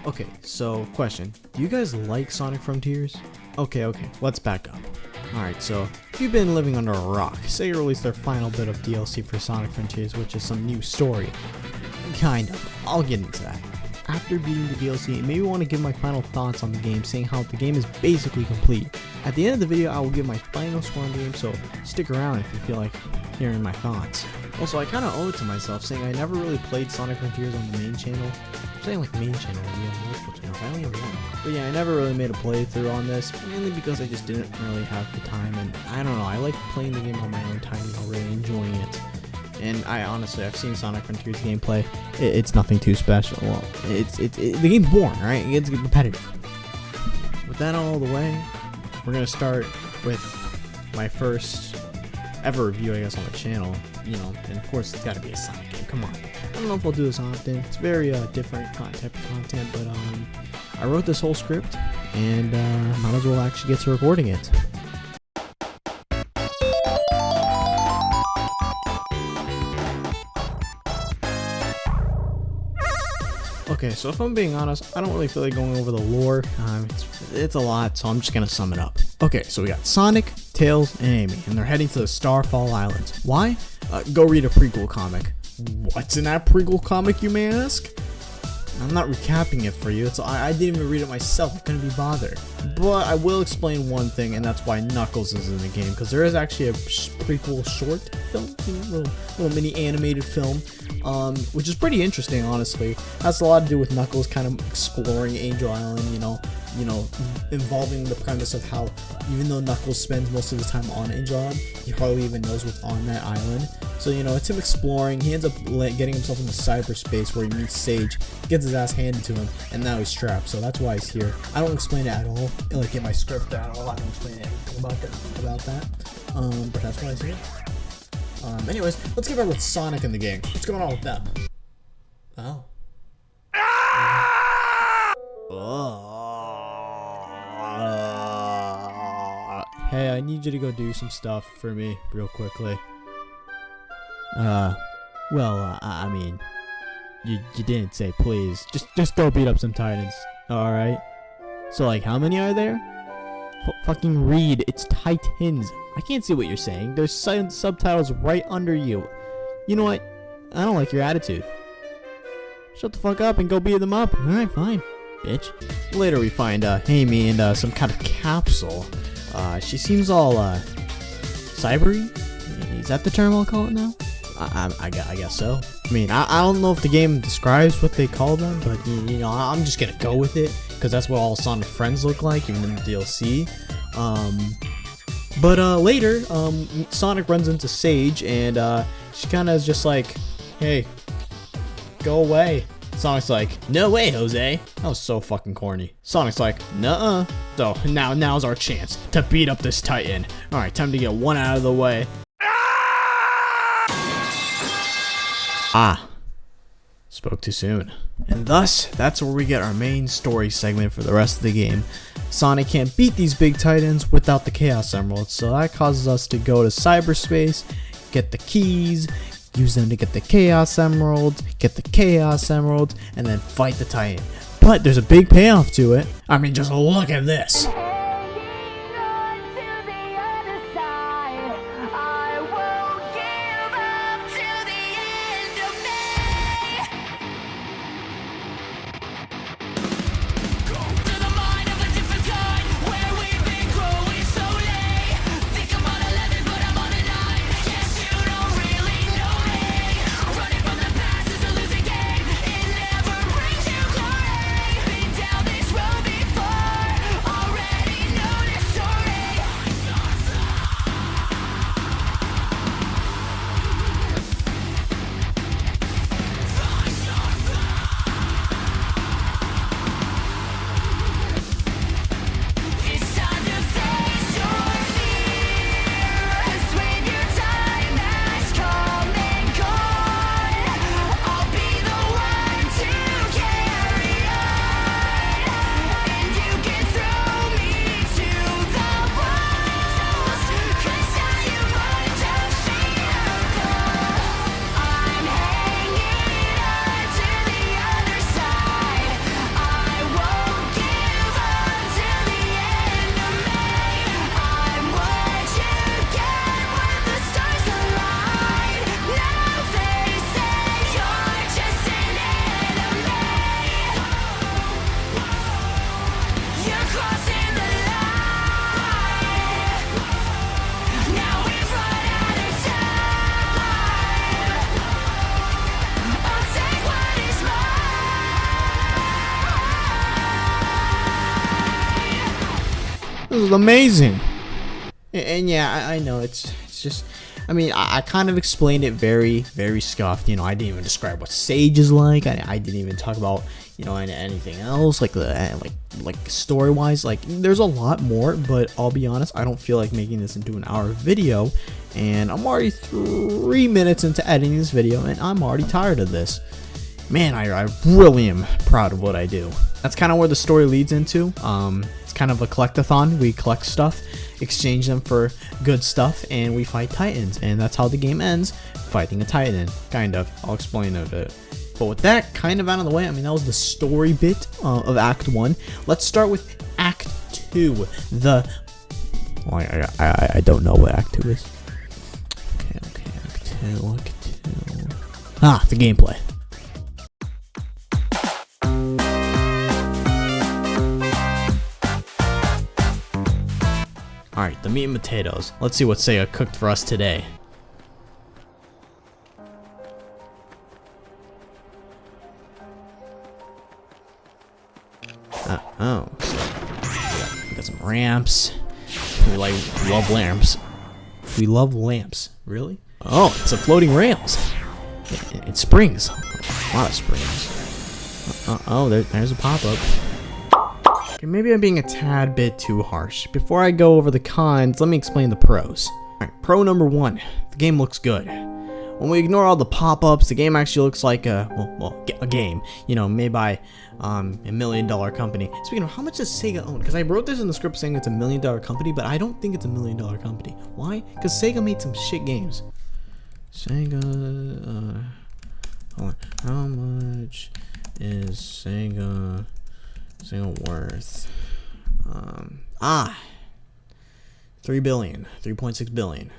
Okay, so question. Do you guys like Sonic Frontiers? Okay, let's back up. Alright, so if you've been living under a rock, say you released their final bit of DLC for Sonic Frontiers, which is some new story. Kind of. I'll get into that. After beating the DLC, maybe want to give my final thoughts on the game, saying how the game is basically complete. At the end of the video, I will give my final score on the game, so stick around if you feel like hearing my thoughts. Also, I kind of owe it to myself, saying I never really played Sonic Frontiers on the main channel. I'm saying like main channel, we have multiple channels, I only have one. But yeah, I never really made a playthrough on this, mainly because I just didn't really have the time, and I don't know, I like playing the game on my own time, really enjoying it. And I've seen Sonic Frontiers gameplay. It's nothing too special. Well, the game's boring, right? It gets repetitive. With that all the way, we're gonna start with my first ever review, I guess, on the channel. You know, and of course, it's got to be a Sonic game. Come on. I don't know if I'll do this often. It's very different type of content, but I wrote this whole script, and might as well actually get to recording it. Okay, so if I'm being honest, I don't really feel like going over the lore. It's a lot, so I'm just gonna sum it up. Okay, so we got Sonic, Tails, and Amy, and they're heading to the Starfall Islands. Why? Go read a prequel comic. What's in that prequel comic, you may ask? I'm not recapping it for you. I didn't even read it myself. I couldn't be bothered. But I will explain one thing, and that's why Knuckles is in the game. Because there is actually a prequel short film, little mini animated film, which is pretty interesting, honestly. Has a lot to do with Knuckles kind of exploring Angel Island, you know, involving the premise of how even though Knuckles spends most of the time on Angel Island, he hardly even knows what's on that island. So, you know, it's him exploring. He ends up getting himself into cyberspace where he meets Sage, gets his ass handed to him, and now he's trapped. So that's why he's here. I don't explain it at all. Like in my script at all. I don't explain anything about that. But that's why he's here. Anyways, let's get back with Sonic in the game. What's going on with them? Oh. Hey, I need you to go do some stuff for me real quickly. I mean, you didn't say please. Just go beat up some Titans. Alright? So, like, how many are there? Fucking read. It's Titans. I can't see what you're saying. There's subtitles right under you. You know what? I don't like your attitude. Shut the fuck up and go beat them up. Alright, fine, bitch. Later we find Amy in some kind of capsule. She seems all cybery. Is that the term I'll call it now? I guess so. I mean, I don't know if the game describes what they call them, but you know, I'm just gonna go with it because that's what all Sonic friends look like, even in the DLC. But later, Sonic runs into Sage, and she kind of is just like, "Hey, go away." Sonic's like, "No way, Jose." That was so fucking corny. Sonic's like, "Nuh-uh." So now's our chance to beat up this Titan. All right, time to get one out of the way. Spoke too soon. And thus, that's where we get our main story segment for the rest of the game. Sonic can't beat these big Titans without the Chaos Emeralds, so that causes us to go to cyberspace, get the keys, use them to get the Chaos Emeralds, and then fight the Titan. But there's a big payoff to it. I mean, just look at this. This is amazing. And yeah, I know it's just, I mean, I kind of explained it very, very scuffed. You know, I didn't even describe what Sage is like. I didn't even talk about, you know, anything else like like story wise. Like, there's a lot more, but I'll be honest, I don't feel like making this into an hour video, and I'm already 3 minutes into editing this video, and I'm already tired of this. Man, I really am proud of what I do. That's kind of where the story leads into. It's kind of a collectathon. We collect stuff, exchange them for good stuff, and we fight titans. And that's how the game ends, fighting a titan, kind of. I'll explain it a bit. But with that kind of out of the way, I mean, that was the story bit of Act 1. Let's start with Act 2. Well, I don't know what Act 2 is. Okay, Act 2. The gameplay. Alright, the meat and potatoes. Let's see what Sega cooked for us today. Oh. We got some ramps. We love lamps. We love lamps. Really? Oh, it's a floating rails. It springs. A lot of springs. Oh, there's a pop-up. Okay, maybe I'm being a tad bit too harsh. Before I go over the cons, let me explain the pros. Alright, pro number 1, the game looks good. When we ignore all the pop-ups, the game actually looks like a game, you know, made by $1 million company. Speaking of, how much does Sega own? Because I wrote this in the script saying it's $1 million company, but I don't think it's $1 million company. Why? Because Sega made some shit games. Sega, hold on. How much is Sega worth? 3 billion, 3.6 billion.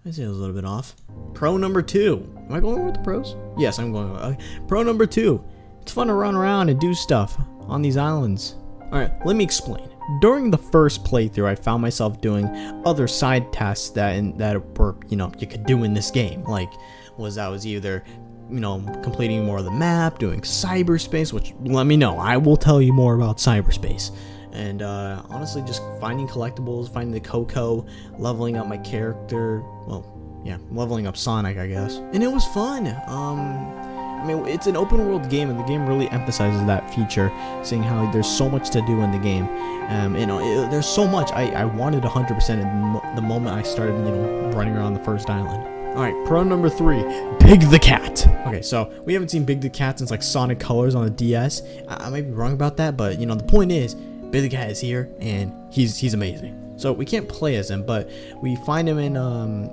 I see it was a little bit off. Pro number 2. Am I going with the pros? Yes, I'm going with okay. Pro number 2. It's fun to run around and do stuff on these islands. Alright, let me explain. During the first playthrough, I found myself doing other side tasks that were, you know, you could do in this game. Like, I was either, you know, completing more of the map, doing cyberspace, which, let me know, I will tell you more about cyberspace. And honestly, just finding collectibles, finding the Coco, leveling up my character, well, yeah, leveling up Sonic, I guess. And it was fun. I mean, it's an open world game, and the game really emphasizes that feature, seeing how there's so much to do in the game. You know, there's so much. I wanted 100% the moment I started, you know, running around the first island. Alright, pro number 3, Big the Cat. Okay, so we haven't seen Big the Cat since like Sonic Colors on the DS. I might be wrong about that, but you know, the point is, Big the Cat is here, and he's amazing. So we can't play as him, but we find him in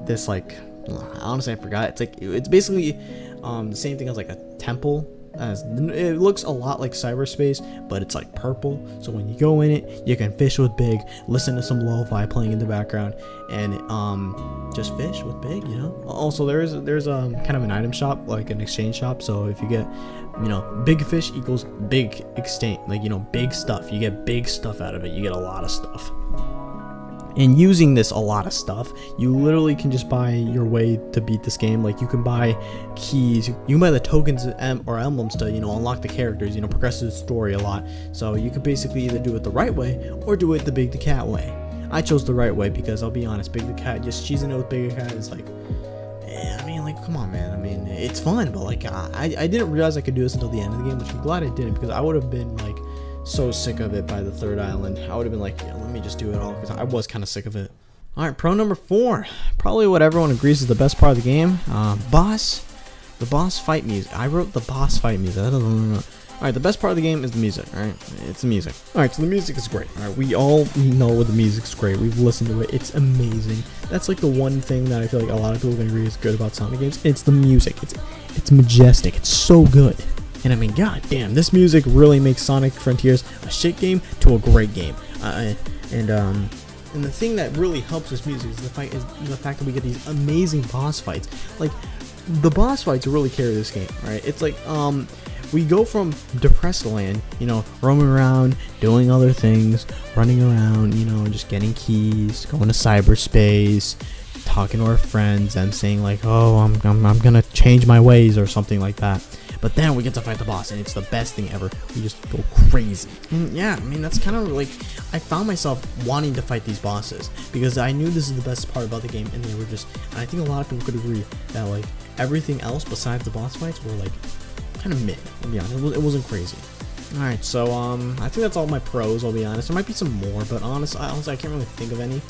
this, like, honestly I forgot. It's basically the same thing as like a temple. It looks a lot like cyberspace, but it's like purple. So when you go in it, you can fish with Big, listen to some lo-fi playing in the background, and just fish with Big, you know. Also, there's kind of an item shop, like an exchange shop. So if you get, you know, big fish equals big exchange, like, you know, big stuff. You get big stuff out of it. You get a lot of stuff. And using this a lot of stuff, you literally can just buy your way to beat this game. Like, you can buy keys, you can buy the tokens or emblems to, you know, unlock the characters, you know, progress the story a lot. So you could basically either do it the right way or do it the Big the Cat way. I chose the right way because I'll be honest, Big the Cat, just cheesing it with Big the Cat is like, I mean, like, come on, man. I mean, it's fun, but like, I didn't realize I could do this until the end of the game, which I'm glad I didn't, because I would have been like so sick of it by the third island. I would have been like, yeah, let me just do it all, because I was kind of sick of it. Alright, pro number 4, probably what everyone agrees is the best part of the game. The boss fight music. I wrote the boss fight music. Alright, the best part of the game is the music, alright? It's the music. Alright, so the music is great. Alright, we all know the music's great. We've listened to it. It's amazing. That's like the one thing that I feel like a lot of people can agree is good about Sonic games. It's the music. It's majestic. It's so good. And I mean, god damn, this music really makes Sonic Frontiers a shit game to a great game. And the thing that really helps this music is the fact that we get these amazing boss fights. Like, the boss fights really carry this game, right? It's like, we go from depressed land, you know, roaming around, doing other things, running around, you know, just getting keys, going to cyberspace, talking to our friends, and saying like, oh, I'm gonna change my ways or something like that. But then we get to fight the boss, and it's the best thing ever. We just go crazy. And yeah, I mean, that's kind of like, I found myself wanting to fight these bosses because I knew this is the best part about the game, and they were just, and I think a lot of people could agree that like everything else besides the boss fights were like kind of mid. I'll be honest, it wasn't crazy. Alright, so I think that's all my pros, I'll be honest. There might be some more, but honestly I can't really think of any.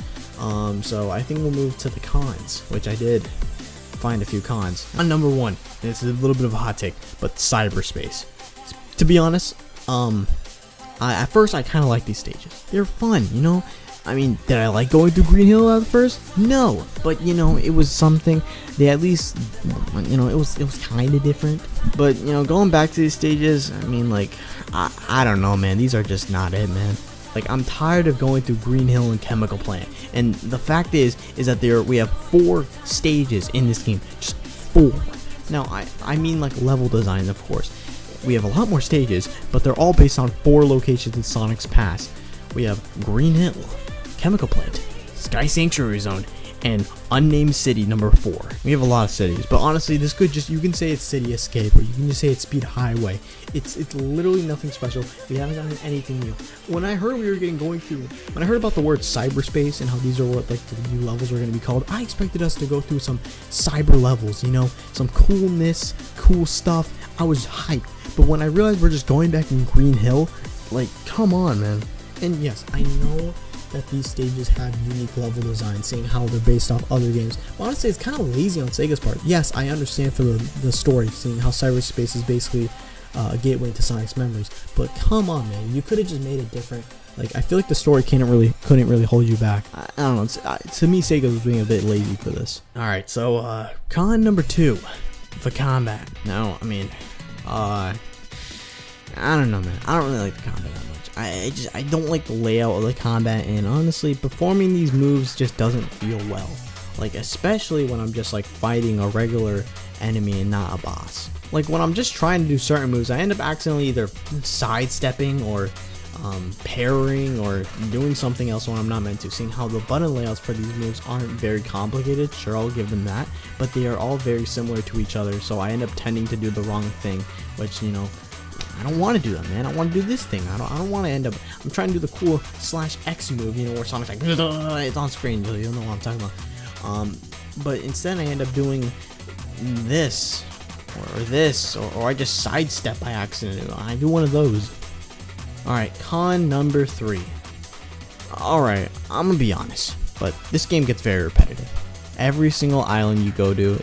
So I think we'll move to the cons, which I did find a few cons. On number one, and it's a little bit of a hot take, but cyberspace. To be honest, at first I kind of like these stages. They're fun, you know? I mean, did I like going through Green Hill at first? No, but you know, it was something. They at least, you know, it was kind of different. But you know, going back to these stages, I mean, like, I don't know, man. These are just not it, man. Like, I'm tired of going through Green Hill and Chemical Plant. And the fact is that we have 4 stages in this game, just 4. Now, I mean like level design, of course. We have a lot more stages, but they're all based on 4 locations in Sonic's past. We have Green Hill, Chemical Plant, Sky Sanctuary Zone, and Unnamed City number 4. We have a lot of cities, but honestly, this could just, you can say it's City Escape, or you can just say it's Speed Highway. It's literally nothing special. We haven't gotten anything new. When I heard when I heard about the word cyberspace and how these are what like the new levels are going to be called, I expected us to go through some cyber levels, you know, some coolness, cool stuff. I was hyped, but when I realized we're just going back in Green Hill, like, come on, man. And yes, I know that these stages have unique level design, seeing how they're based off other games. But honestly, it's kind of lazy on Sega's part. Yes, I understand for the story, seeing how cyberspace is basically a gateway to Sonic's memories. But come on, man, you could have just made it different. Like, I feel like the story couldn't really hold you back. I don't know. To me, Sega was being a bit lazy for this. All right, so con number 2, the combat. Now, I mean, I don't know, man. I don't really like the combat that much. I don't like the layout of the combat, and honestly, performing these moves just doesn't feel well. Like, especially when I'm just like fighting a regular enemy and not a boss. Like, when I'm just trying to do certain moves, I end up accidentally either sidestepping or parrying or doing something else when I'm not meant to. Seeing how the button layouts for these moves aren't very complicated, sure, I'll give them that, but they are all very similar to each other, so I end up tending to do the wrong thing, which, you know, I don't want to do that, man. I want to do this thing. I don't want to end up. I'm trying to do the cool /X move, you know, where Sonic's like, it's on screen, so you'll know what I'm talking about. But instead, I end up doing this or this, or I just sidestep by accident. I do one of those. All right, con number 3. All right, I'm gonna be honest, but this game gets very repetitive. Every single island you go to,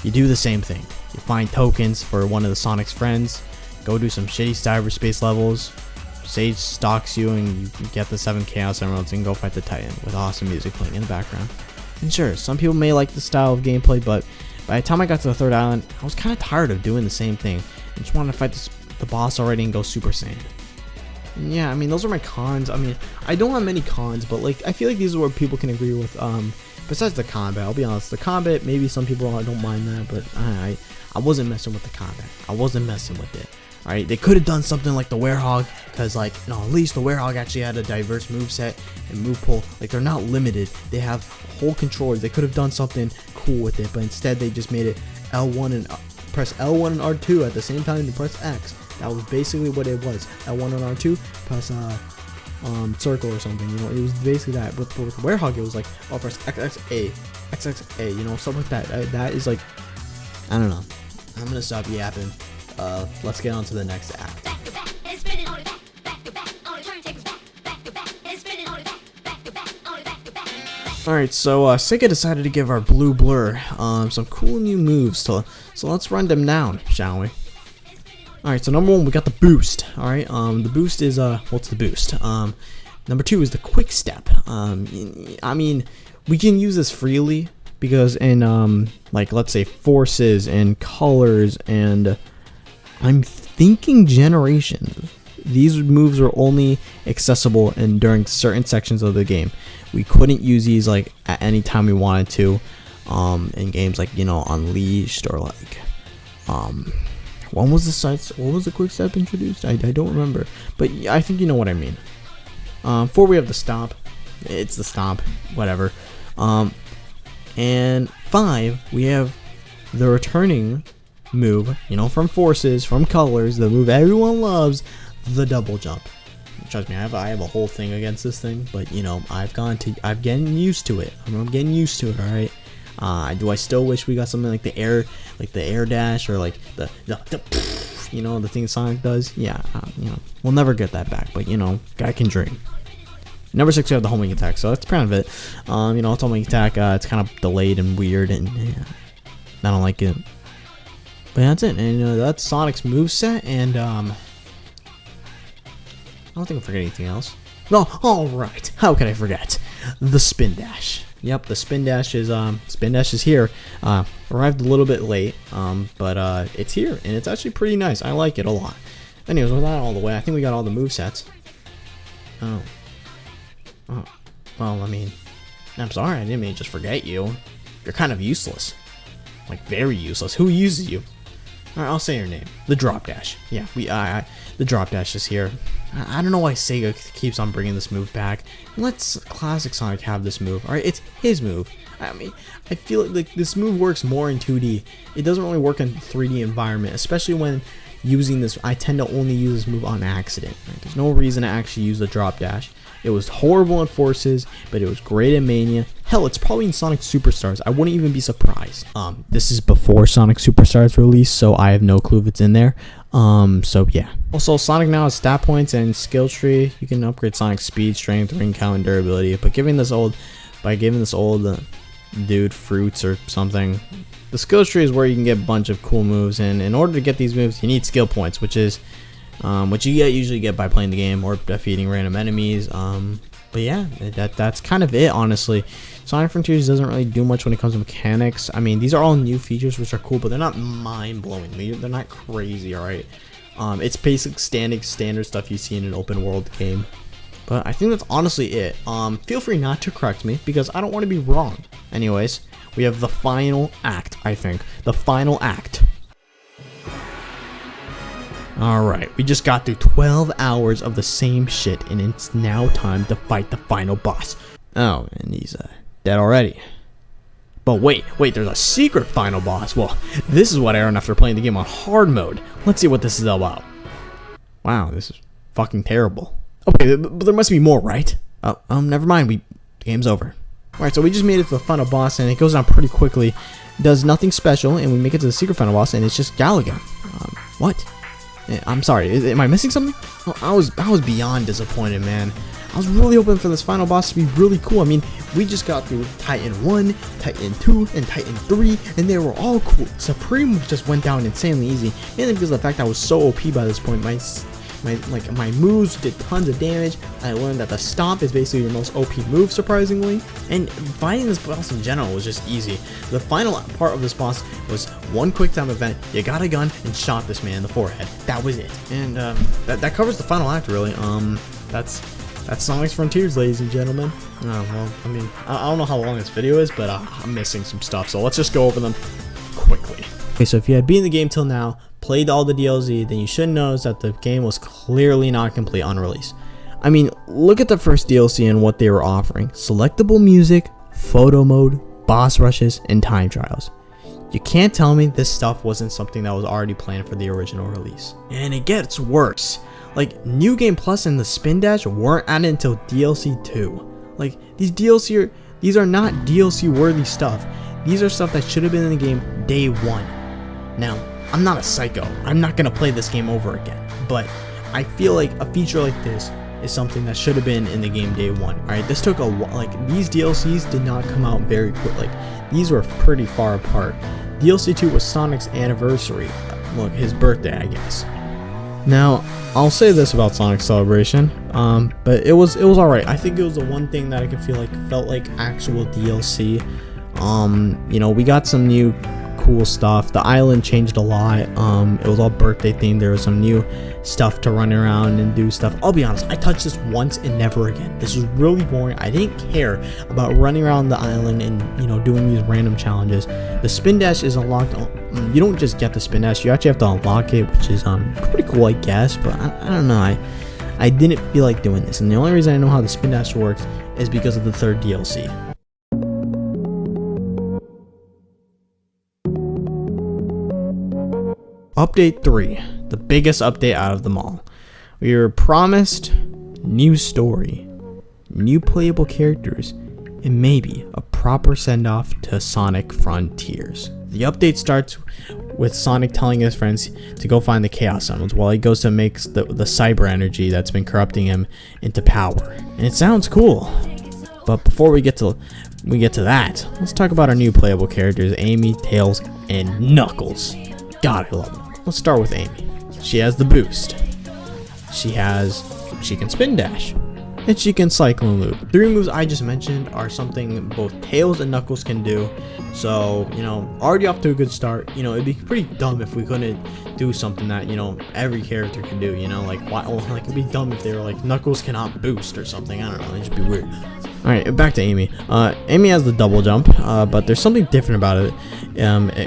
you do the same thing. You find tokens for one of the Sonic's friends. Go do some shitty cyberspace levels. Sage stalks you and you get the 7 Chaos Emeralds and go fight the Titan with awesome music playing in the background. And sure, some people may like the style of gameplay, but by the time I got to the 3rd island, I was kind of tired of doing the same thing. I just wanted to fight the boss already and go Super Saiyan. And yeah, I mean, those are my cons. I mean, I don't have many cons, but like, I feel like these are what people can agree with. Besides the combat, I'll be honest, the combat, maybe some people don't mind that, but I wasn't messing with the combat. I wasn't messing with it. Alright, they could have done something like the Werehog, because like, you know, at least the Werehog actually had a diverse moveset and move pool. Like, they're not limited. They have whole controllers. They could have done something cool with it, but instead they just made it L1 and press L1 and R2 at the same time to press X. That was basically what it was. L1 and R2, press circle or something, you know, it was basically that. But with Werehog, it was like, oh, press XXA, XXA, you know, stuff like that. That is like, I don't know. I'm gonna stop yapping. Let's get on to the next act. Alright, so Sega decided to give our Blue Blur some cool new moves, so let's run them down, shall we? Alright, so number 1, we got the boost. Alright, the boost is, what's the boost? Number 2 is the quick step. I mean, we can use this freely, because in, like, let's say forces and colors and I'm thinking generations, these moves were only accessible during certain sections of the game. We couldn't use these like at any time we wanted to, in games like, you know, Unleashed or like, when was the quick step introduced? I don't remember, but I think you know what I mean. 4, we have the stomp. It's the stomp, whatever. And 5, we have the returning move, you know, from Forces, from Colors, the move everyone loves, the double jump. Trust me, I have a whole thing against this thing, but you know, I'm getting used to it. I'm getting used to it, all right? Do I still wish we got something like the air dash, or like the you know, the thing Sonic does? Yeah, you know, we'll never get that back, but you know, guy can dream. Number 6, we have the homing attack, so that's kind of it. You know, it's homing attack. It's kind of delayed and weird, and yeah, I don't like it. But that's it, and that's Sonic's moveset, and I don't think I forget anything else. No, all right. How can I forget the spin dash? Yep, the spin dash is here. Arrived a little bit late, but it's here, and it's actually pretty nice. I like it a lot. Anyways, we're not all the way. I think we got all the movesets. Oh, well, I mean, I'm sorry. I didn't mean to just forget you. You're kind of useless, like very useless. Who uses you? All right, I'll say your name. The drop dash. Yeah, the drop dash is here. I don't know why Sega keeps on bringing this move back. Let's classic Sonic have this move. All right, it's his move. I mean, I feel like this move works more in 2D. It doesn't really work in 3D environment, especially when using this. I tend to only use this move on accident. Right? There's no reason to actually use the drop dash. It was horrible in Forces, but it was great in Mania. Hell, it's probably in Sonic Superstars. I wouldn't even be surprised. This is before Sonic Superstars release, so I have no clue if it's in there. So yeah. Also, Sonic now has stat points and skill tree. You can upgrade Sonic's speed, strength, ring count, and durability. But giving this old dude fruits or something, the skill tree is where you can get a bunch of cool moves. And in order to get these moves, you need skill points, which you usually get by playing the game or defeating random enemies. But yeah, that's kind of it, honestly. Sonic Frontiers doesn't really do much when it comes to mechanics. I mean, these are all new features which are cool, but they're not mind-blowing. They're not crazy, alright? It's basic standard stuff you see in an open world game. But I think that's honestly it. Feel free not to correct me, because I don't want to be wrong. Anyways, we have the final act, I think. The final act. Alright, we just got through 12 hours of the same shit, and it's now time to fight the final boss. Oh, and he's dead already. But wait, there's a secret final boss. Well, this is what I earned after playing the game on hard mode. Let's see what this is about. Wow, this is fucking terrible. Okay, but there must be more, right? Oh, never mind, the game's over. Alright, so we just made it to the final boss, and it goes down pretty quickly. Does nothing special, and we make it to the secret final boss, and it's just Galaga. What? I'm sorry, am I missing something? Oh, I was beyond disappointed, man. I was really hoping for this final boss to be really cool. I mean, we just got through Titan 1, Titan 2, and Titan 3, and they were all cool. Supreme just went down insanely easy, mainly because of the fact I was so OP by this point. My moves did tons of damage. I learned that the stomp is basically your most OP move, surprisingly. And fighting this boss in general was just easy. The final part of this boss was one quick time event. You got a gun and shot this man in the forehead. That was it. And that covers the final act, really. That's Sonic's Frontiers, ladies and gentlemen. Well, I mean, I don't know how long this video is, but I'm missing some stuff, so let's just go over them quickly. Okay, so if you had beaten the game till now, played all the DLC, then you should know that the game was clearly not complete on release. I mean, look at the first DLC and what they were offering. Selectable music, photo mode, boss rushes, and time trials. You can't tell me this stuff wasn't something that was already planned for the original release. And it gets worse. Like, New Game Plus and the Spin Dash weren't added until DLC 2. Like, these are not DLC worthy stuff. These are stuff that should have been in the game day one. Now, I'm not a psycho. I'm not gonna play this game over again. But I feel like a feature like this is something that should have been in the game day one. Alright, this took a while. Like, these DLCs did not come out very quick. Like, these were pretty far apart. DLC 2 was Sonic's anniversary. Look, his birthday, I guess. Now, I'll say this about Sonic Celebration, but it was alright. I think it was the one thing that I could felt like actual DLC. You know, we got some new cool stuff. The island changed a lot. It was all birthday themed. There was some new stuff to run around and do stuff. I'll be honest, I touched this once and never again. This was really boring. I didn't care about running around the island and, you know, doing these random challenges. The spin dash is unlocked. You don't just get the spin dash, you actually have to unlock it, which is pretty cool, I guess. But I don't know, I didn't feel like doing this, and the only reason I know how the spin dash works is because of the third DLC. Update 3, the biggest update out of them all. We were promised new story, new playable characters, and maybe a proper send-off to Sonic Frontiers. The update starts with Sonic telling his friends to go find the Chaos Emeralds while he goes to make the cyber energy that's been corrupting him into power. And it sounds cool. But before we get to that, let's talk about our new playable characters, Amy, Tails, and Knuckles. God, I love them. Let's start with Amy. She has the boost. She can spin dash. And she can cyclone loop. 3 moves I just mentioned are something both Tails and Knuckles can do. So, already off to a good start. It'd be pretty dumb if we couldn't do something that, every character can do, it'd be dumb if they were like, Knuckles cannot boost or something. I don't know, it'd just be weird. Alright, back to Amy. Amy has the double jump, but there's something different about it.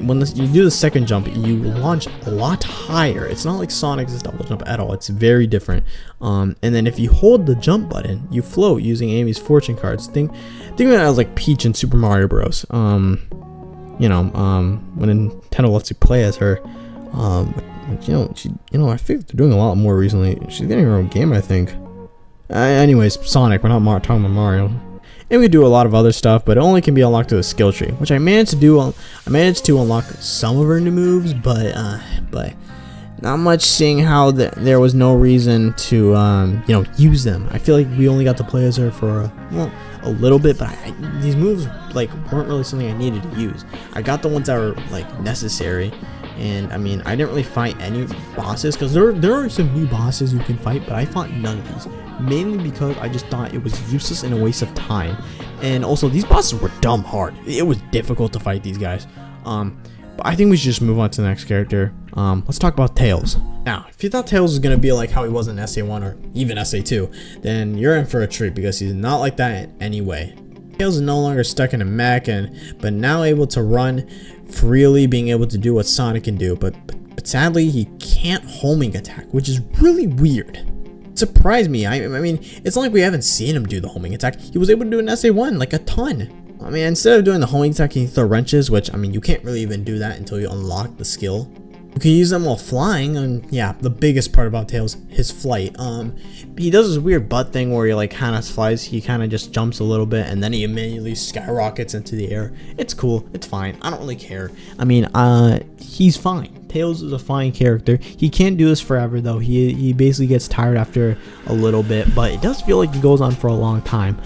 When you do the second jump, you launch a lot higher. It's not like Sonic's double jump at all. It's very different. And then if you hold the jump button, you float using Amy's fortune cards. Think of it as like Peach in Super Mario Bros. When Nintendo lets you play as her. I think they're doing a lot more recently. She's getting her own game, I think. Anyways, Sonic, we're not talking about Mario. And we do a lot of other stuff, but it only can be unlocked through the skill tree, which I managed to do. I managed to unlock some of her new moves, but not much, seeing how there was no reason to use them. I feel like we only got to play as her for a little bit, but these moves weren't really something I needed to use. I got the ones that were necessary. And I didn't really fight any bosses, because there are some new bosses you can fight, but I fought none of these, mainly because I just thought it was useless and a waste of time. And also, these bosses were dumb hard. It was difficult to fight these guys. But I think we should just move on to the next character. Let's talk about Tails. Now, if you thought Tails was gonna be like how he was in SA1 or even SA2, then you're in for a treat, because he's not like that in any way. Tails is no longer stuck in a mech, but now able to run freely, being able to do what Sonic can do, but sadly he can't homing attack, which is really weird. It surprised me. I mean, it's not like we haven't seen him do the homing attack. He was able to do it in SA1 like a ton. Instead of doing the homing attack, he can throw wrenches, which you can't really even do that until you unlock the skill. You can use them while flying, and yeah, the biggest part about Tails, his flight. He does this weird butt thing where he kind of flies. He kind of just jumps a little bit, and then he immediately skyrockets into the air. It's cool. It's fine. I don't really care. He's fine. Tails is a fine character. He can't do this forever, though. He basically gets tired after a little bit, but it does feel like it goes on for a long time.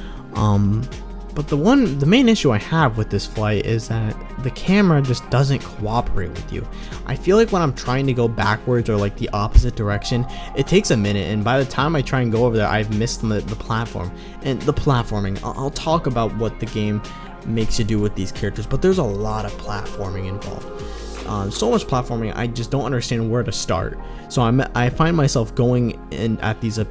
But the main issue I have with this flight is that the camera just doesn't cooperate with you. I feel like when I'm trying to go backwards or the opposite direction, it takes a minute, and by the time I try and go over there, I've missed the platform. And the platforming, I'll talk about what the game makes you do with these characters, but there's a lot of platforming involved. So much platforming, I just don't understand where to start. So I find myself going in at these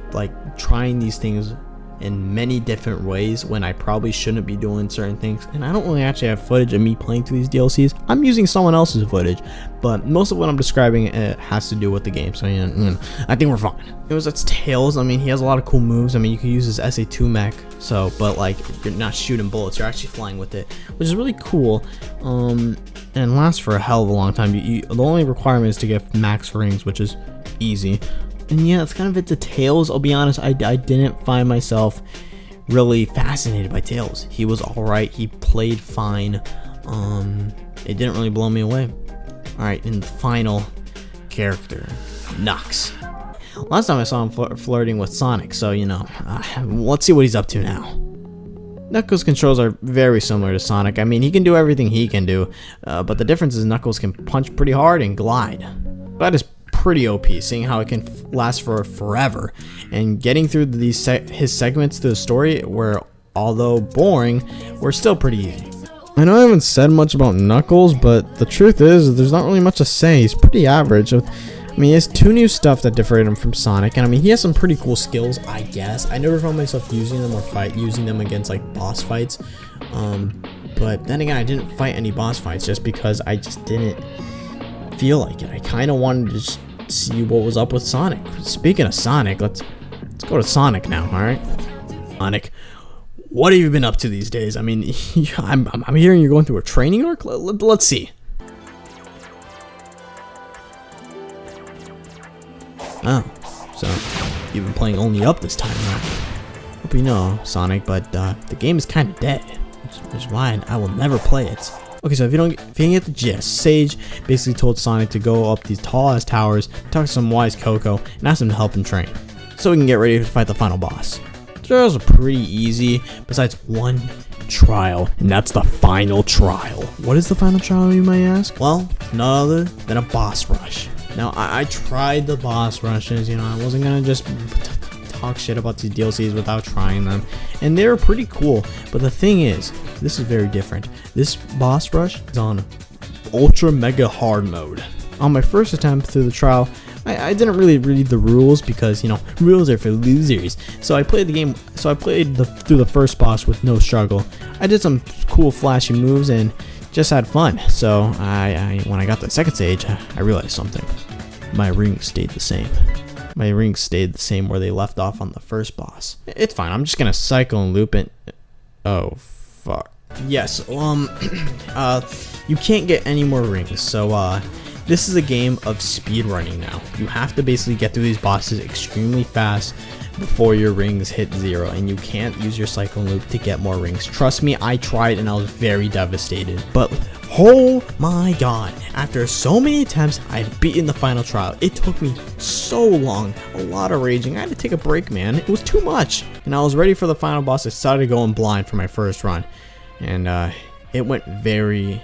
trying these things in many different ways when I probably shouldn't be doing certain things. And I don't really actually have footage of me playing through these DLCs. I'm using someone else's footage, but most of what I'm describing has to do with the game. So I think we're fine. That's Tails. He has a lot of cool moves. You can use his SA2 mech. So, but you're not shooting bullets. You're actually flying with it, which is really cool. And lasts for a hell of a long time. The only requirement is to get max rings, which is easy. And yeah, that's kind of it to Tails. I'll be honest, I didn't find myself really fascinated by Tails. He was alright, he played fine. It didn't really blow me away. Alright, and the final character, Knux. Last time I saw him flirting with Sonic, so let's see what he's up to now. Knuckles' controls are very similar to Sonic. He can do everything he can do, but the difference is Knuckles can punch pretty hard and glide. That is pretty OP, seeing how it can last for forever, and getting through his segments to the story, where although boring, were still pretty easy. I know I haven't said much about Knuckles, but the truth is there's not really much to say. He's pretty average. He has 2 new stuff that differentiate him from Sonic, and he has some pretty cool skills, I guess. I never found myself using them or using them against boss fights, but then again, I didn't fight any boss fights just because I just didn't feel like it. I kind of wanted to just see what was up with Sonic. Speaking of Sonic, let's go to Sonic now. All right, Sonic, what have you been up to these days? I'm hearing you're going through a training arc. Let's see. Oh, so you've been playing only up this time, huh? Hope you know, Sonic, but the game is kind of dead, which is why I will never play it. Okay, so if you didn't get the gist, Sage basically told Sonic to go up these tall-ass towers, talk to some wise Coco, and ask him to help him train, so we can get ready to fight the final boss. The trials are pretty easy, besides one trial, and that's the final trial. What is the final trial, you might ask? Well, none other than a boss rush. Now, I tried the boss rushes, you know, I wasn't gonna just talk shit about these DLCs without trying them, and they're pretty cool, but the thing is, this is very different. This boss rush is on ultra mega hard mode. On my first attempt through the trial, I didn't really read the rules because, you know, rules are for losers. So I played the game, through the first boss with no struggle. I did some cool flashy moves and just had fun. So when I got to the second stage, I realized something. My rings stayed the same. My rings stayed the same where they left off on the first boss. It's fine. I'm just gonna cycle and loop it. Oh, fuck. Yes. You can't get any more rings. So this is a game of speed running now. You have to basically get through these bosses extremely fast before your rings hit 0, and you can't use your cycle loop to get more rings. Trust me, I tried and I was very devastated. But oh my god, after so many attempts, I had beaten the final trial. It took me so long, a lot of raging. I had to take a break, man. It was too much. And I was ready for the final boss. I started going blind for my first run, and it went very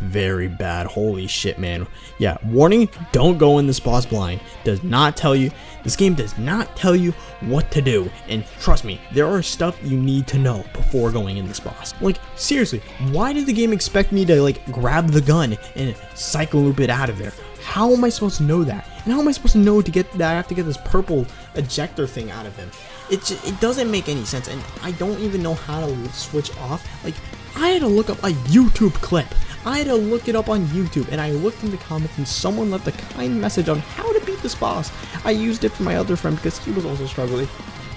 bad. Holy shit, man. Yeah, warning, don't go in this boss blind. This game does not tell you what to do, and trust me, there are stuff you need to know before going in this boss. Like, seriously, why did the game expect me to like grab the gun and cycle loop it out of there? How am I supposed to know that? And how am I supposed to know to get that I have to get this purple ejector thing out of him? It doesn't make any sense, and I don't even know how to switch off. Like, I had to look up a YouTube clip. I had to look it up on YouTube, and I looked in the comments and someone left a kind message on how to beat this boss. I used it for my other friend because he was also struggling.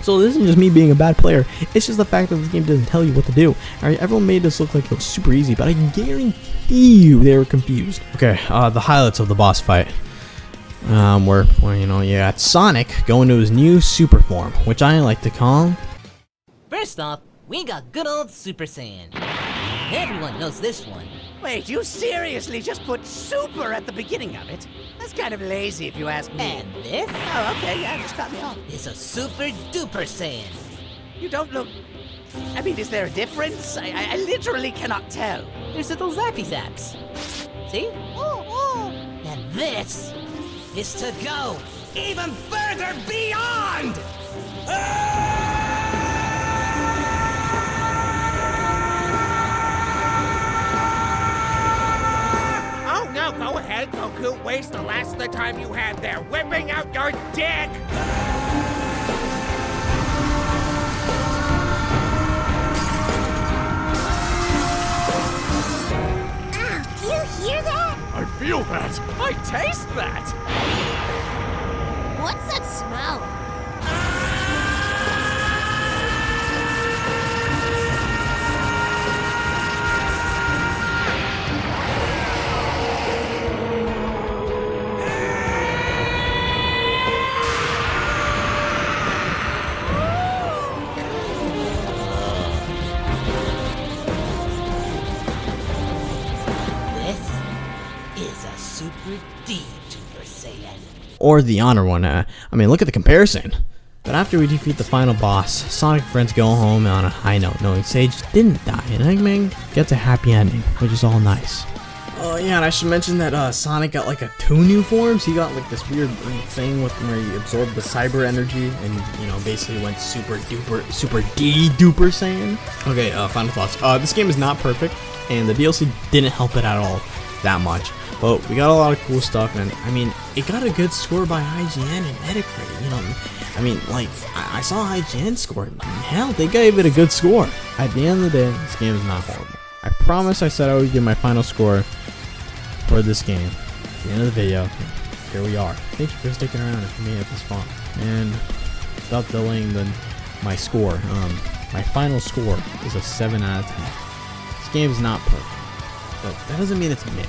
So this isn't just me being a bad player, it's just the fact that this game doesn't tell you what to do. Alright, everyone made this look like it was super easy, but I can guarantee you they were confused. Okay, the highlights of the boss fight. Where you know, you got Sonic going to his new super form, which I like to call... First off, we got good old Super Saiyan. Everyone knows this one. Wait, you seriously just put super at the beginning of it? That's kind of lazy if you ask me. And this Oh, okay, yeah, just cut me off. is a Super Duper Saiyan. You don't look... I mean, is there a difference? I literally cannot tell. There's little zappy zaps. See? And this is to go even further beyond! Oh no, go ahead, Goku. Waste the last of the time you had there, whipping out your dick! Do you hear that? I feel that! I taste that! What's that smell? This is a Super D-Tuber Saiyan. Or the Honor one. I mean, look at the comparison. But after we defeat the final boss, Sonic and friends go home on a high note, knowing Sage didn't die, and Eggman gets a happy ending, which is all nice. Oh yeah, and I should mention that Sonic got like 2 new forms. He got like this weird thing with where he absorbed the cyber energy, and you know, basically went super D-Duper Saiyan. Okay, final thoughts. This game is not perfect, and the DLC didn't help it at all that much. But we got a lot of cool stuff, and I mean, it got a good score by IGN and Metacritic, you know. I mean, like, I saw IGN score it. Hell, they gave it a good score. At the end of the day, this game is not horrible. I promise I said I would give my final score for this game. At the end of the video, here we are. Thank you for sticking around and for me at this far. And without delaying my score, my final score is a 7 out of 10. This game is not perfect, but that doesn't mean it's mid.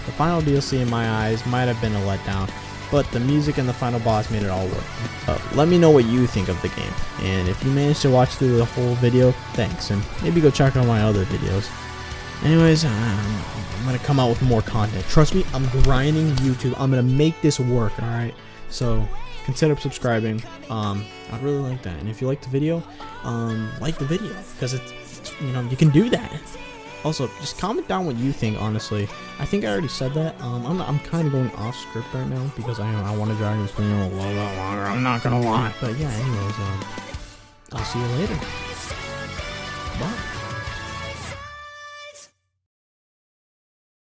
The final DLC in my eyes might have been a letdown, but the music and the final boss made it all work. Let me know what you think of the game, and if you managed to watch through the whole video, thanks, and maybe go check out my other videos. Anyways, I'm gonna come out with more content. Trust me, I'm grinding YouTube. I'm gonna make this work, alright? So consider subscribing. I'd really like that. And if you like the video, like the video, because it's, you know, you can do that. Also, just comment down what you think, honestly. I think I already said that. I'm kind of going off script right now because I want to drag this video a little bit longer. I'm not gonna lie. But yeah, anyways, I'll see you later.